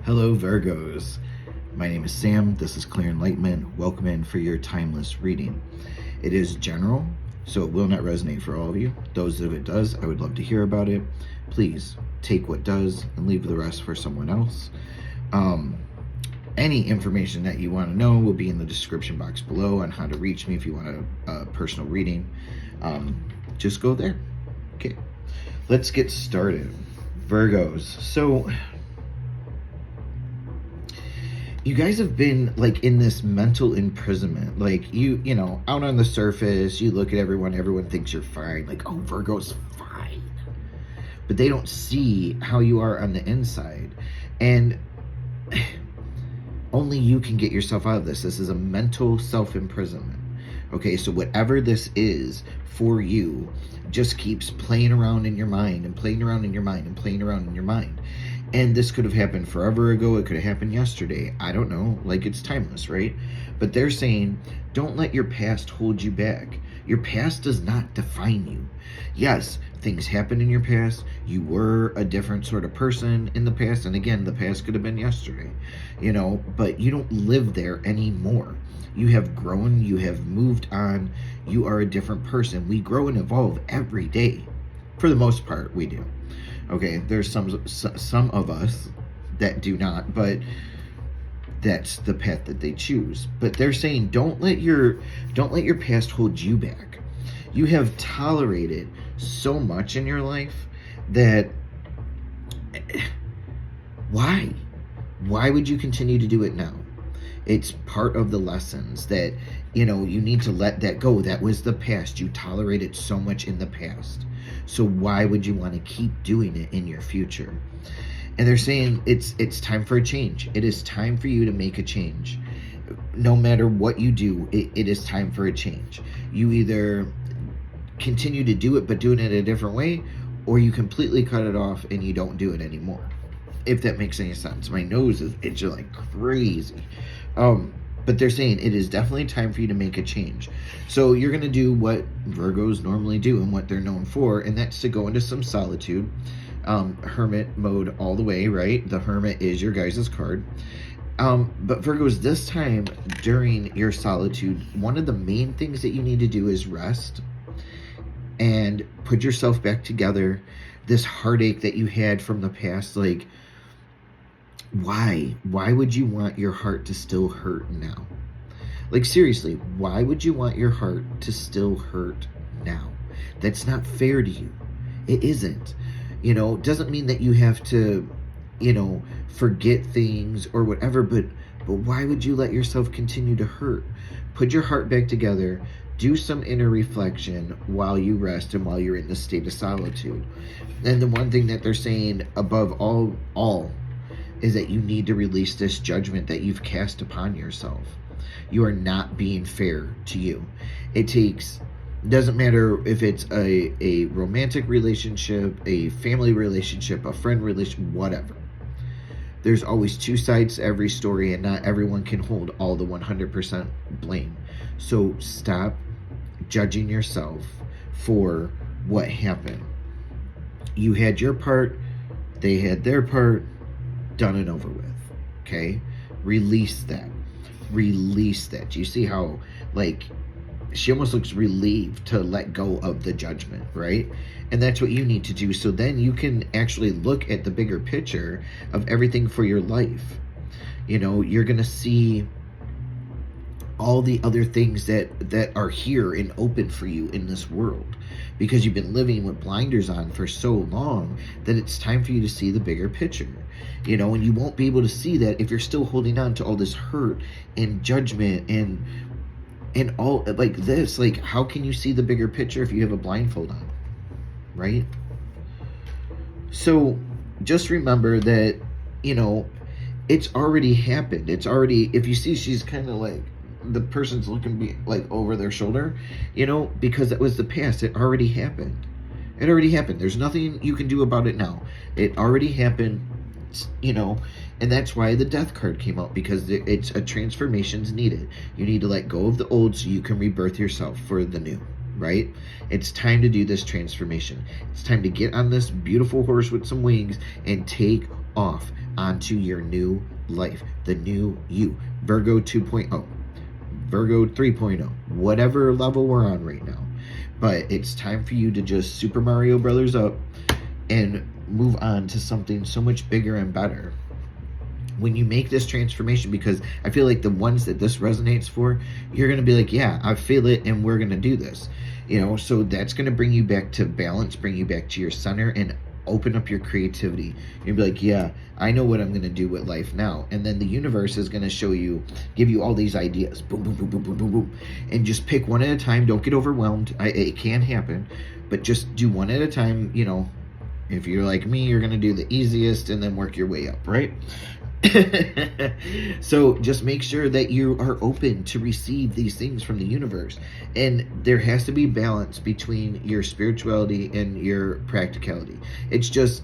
Hello, Virgos. My name is Sam. This is Clear Enlightenment. Welcome in for your timeless reading. It is general, so it will not resonate for all of you. Those of it does, I would love to hear about it. Please take what does and leave the rest for someone else. Any information that you want to know will be in the description box below on how to reach me if you want a personal reading. Just go there. Okay, let's get started. Virgos. So you guys have been like in this mental imprisonment. Like you know, out on the surface, you look at everyone thinks you're fine. Like, oh, Virgo's fine. But they don't see how you are on the inside. And only you can get yourself out of this. This is a mental self-imprisonment. Okay, so whatever this is for you just keeps playing around in your mind and playing around in your mind and playing around in your mind. And this could have happened forever ago. It could have happened yesterday. I don't know. Like, it's timeless, right? But they're saying, don't let your past hold you back. Your past does not define you. Yes, things happened in your past. You were a different sort of person in the past. And again, the past could have been yesterday, you know, but you don't live there anymore. You have grown. You have moved on. You are a different person. We grow and evolve every day. For the most part, we do. Okay, there's some of us that do not, but that's the path that they choose. But they're saying don't let your past hold you back. You have tolerated so much in your life that why would you continue to do it now? It's part of the lessons that, you know, you need to let that go. That was the past. You tolerated so much in the past. So why would you want to keep doing it in your future? And they're saying it's time for a change. It is time for you to make a change. No matter what you do, it is time for a change. You either continue to do it, but doing it a different way, or you completely cut it off and you don't do it anymore. If that makes any sense. My nose is itching like crazy. But they're saying it is definitely time for you to make a change. So you're going to do what Virgos normally do and what they're known for, and that's to go into some solitude. Hermit mode all the way, right? The Hermit is your guys' card. But Virgos, this time during your solitude, one of the main things that you need to do is rest and put yourself back together. This heartache that you had from the past, like, why would you want your heart to still hurt now? Like, seriously, why would you want your heart to still hurt now? That's not fair to you. It isn't. You know, it doesn't mean that you have to, you know, forget things or whatever, but why would you let yourself continue to hurt? Put your heart back together. Do some inner reflection while you rest and while you're in the state of solitude. And the one thing that they're saying above all is that you need to release this judgment that you've cast upon yourself. You are not being fair to you. Doesn't matter if it's a romantic relationship, a family relationship, a friend relationship, whatever. There's always two sides to every story, and not everyone can hold all the 100% blame. So stop judging yourself for what happened. You had your part, they had their part, done and over with. Okay? Release that. Do you see how, like, she almost looks relieved to let go of the judgment, right? And that's what you need to do. So then you can actually look at the bigger picture of everything for your life. You know, you're going to see all the other things that are here and open for you in this world, because you've been living with blinders on for so long that it's time for you to see the bigger picture. You know, and you won't be able to see that if you're still holding on to all this hurt and judgment and all like this. Like, how can you see the bigger picture if you have a blindfold on, right? So just remember that, you know, it's already happened. It's already, if you see, she's kind of like, the person's looking like over their shoulder, you know, because that was the past. It already happened. There's nothing you can do about it now. It already happened, you know, and that's why the death card came out, because it's a transformation's needed. You need to let go of the old so you can rebirth yourself for the new, right? It's time to do this transformation. It's time to get on this beautiful horse with some wings and take off onto your new life, the new you, Virgo 2.0, Virgo 3.0, whatever level we're on right now. But it's time for you to just Super Mario Brothers up and move on to something so much bigger and better. When you make this transformation, because I feel like the ones that this resonates for, you're going to be like, yeah, I feel it, and we're going to do this. So that's going to bring you back to balance, bring you back to your center, and open up your creativity. You'll be like, yeah, I know what I'm going to do with life now. And then the universe is going to give you all these ideas. Boom, boom, boom, boom, boom, boom, boom. And just pick one at a time. Don't get overwhelmed. It can happen. But just do one at a time. If you're like me, you're going to do the easiest and then work your way up, right? So just make sure that you are open to receive these things from the universe. And there has to be balance between your spirituality and your practicality. It's just,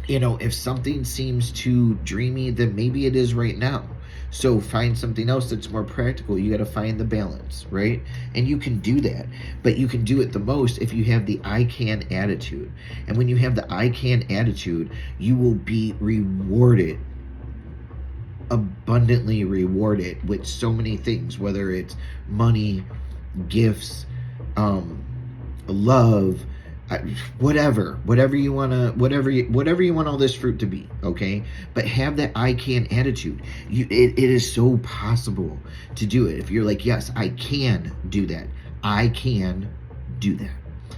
if something seems too dreamy, then maybe it is right now. So find something else that's more practical. You got to find the balance, right? And you can do that, but you can do it the most if you have the I can attitude. And when you have the I can attitude, you will be rewarded, abundantly rewarded with so many things, whether it's money, gifts, love, whatever you want all this fruit to be, okay? But have that I can attitude. It is so possible to do it. If you're like, yes, I can do that. I can do that.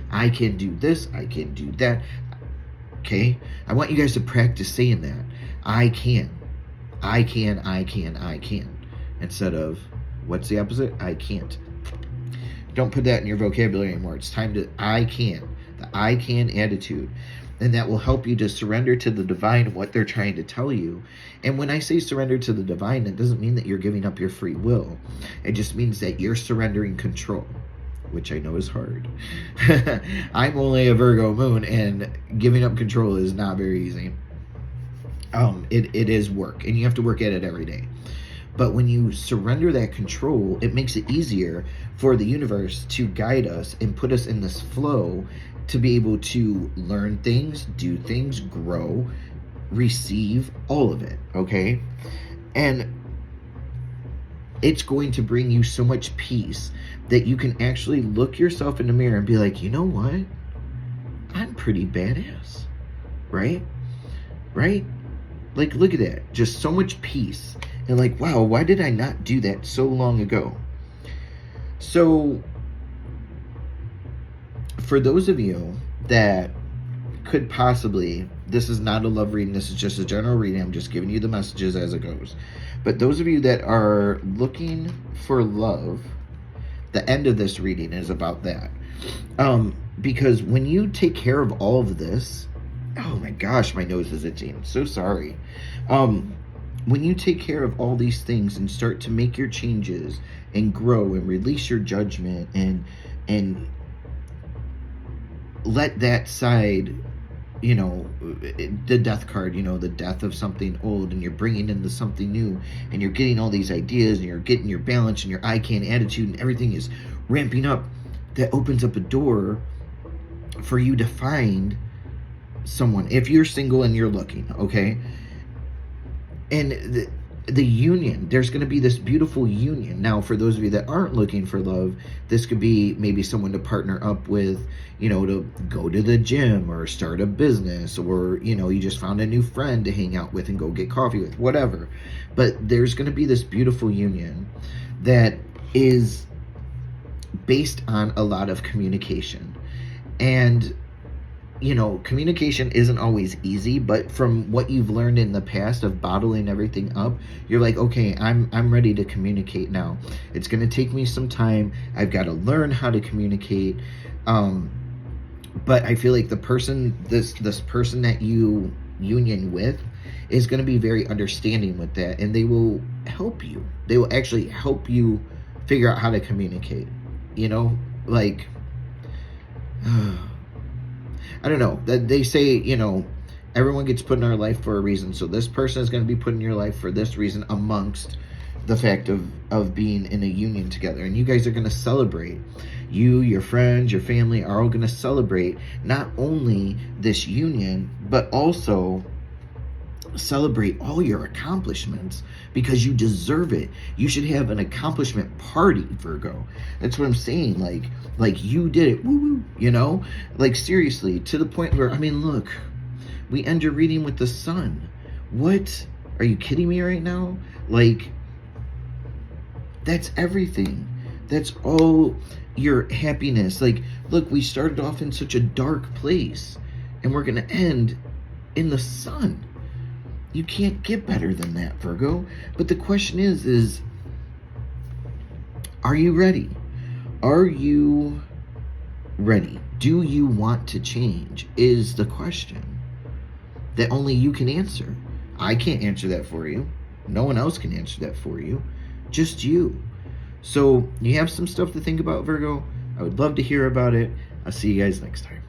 I can do this. I can do that. Okay? I want you guys to practice saying that. I can. I can, I can, I can. Instead of, what's the opposite? I can't. Don't put that in your vocabulary anymore. It's time to, I can. The I can attitude. And that will help you to surrender to the divine, what they're trying to tell you. And when I say surrender to the divine, that doesn't mean that you're giving up your free will. It just means that you're surrendering control, which I know is hard. I'm only a Virgo moon, and giving up control is not very easy. It is work, and you have to work at it every day. But when you surrender that control, it makes it easier for the universe to guide us and put us in this flow to be able to learn things, do things, grow, receive, all of it, okay? And it's going to bring you so much peace that you can actually look yourself in the mirror and be like, you know what? I'm pretty badass, right? Right? Like, look at that. Just so much peace. And like, wow, why did I not do that so long ago? So, for those of you that could possibly, this is not a love reading, this is just a general reading, I'm just giving you the messages as it goes. But those of you that are looking for love, the end of this reading is about that. Because when you take care of all of this, oh my gosh, my nose is itching. I'm so sorry. When you take care of all these things and start to make your changes and grow and release your judgment and let that side, the death card, the death of something old, and you're bringing into something new, and you're getting all these ideas, and you're getting your balance and your I can attitude, and everything is ramping up, that opens up a door for you to find someone, if you're single and you're looking, okay? And the union, there's going to be this beautiful union. Now, for those of you that aren't looking for love, this could be maybe someone to partner up with, to go to the gym or start a business, or, you just found a new friend to hang out with and go get coffee with, whatever. But there's going to be this beautiful union that is based on a lot of communication. And communication isn't always easy, but from what you've learned in the past of bottling everything up, you're like, okay, I'm ready to communicate now. It's going to take me some time. I've got to learn how to communicate. But I feel like the person, this person that you union with is going to be very understanding with that, and they will help you. They will actually help you figure out how to communicate, like, I don't know. They say, everyone gets put in our life for a reason. So this person is going to be put in your life for this reason, amongst, the fact of being in a union together, and you guys are going to celebrate. You, your friends, your family are all going to celebrate not only this union, but also celebrate all your accomplishments, because you deserve it. You should have an accomplishment party, Virgo. That's what I'm saying. Like you did it. Woo woo. You know, like seriously, to the point where, I mean, look, we end your reading with the sun. What? Are you kidding me right now? Like, that's everything. That's all your happiness. Like, look, we started off in such a dark place, and we're going to end in the sun. You can't get better than that, Virgo. But the question is, are you ready? Are you ready? Do you want to change? Is the question that only you can answer. I can't answer that for you. No one else can answer that for you. Just you. So you have some stuff to think about, Virgo. I would love to hear about it. I'll see you guys next time.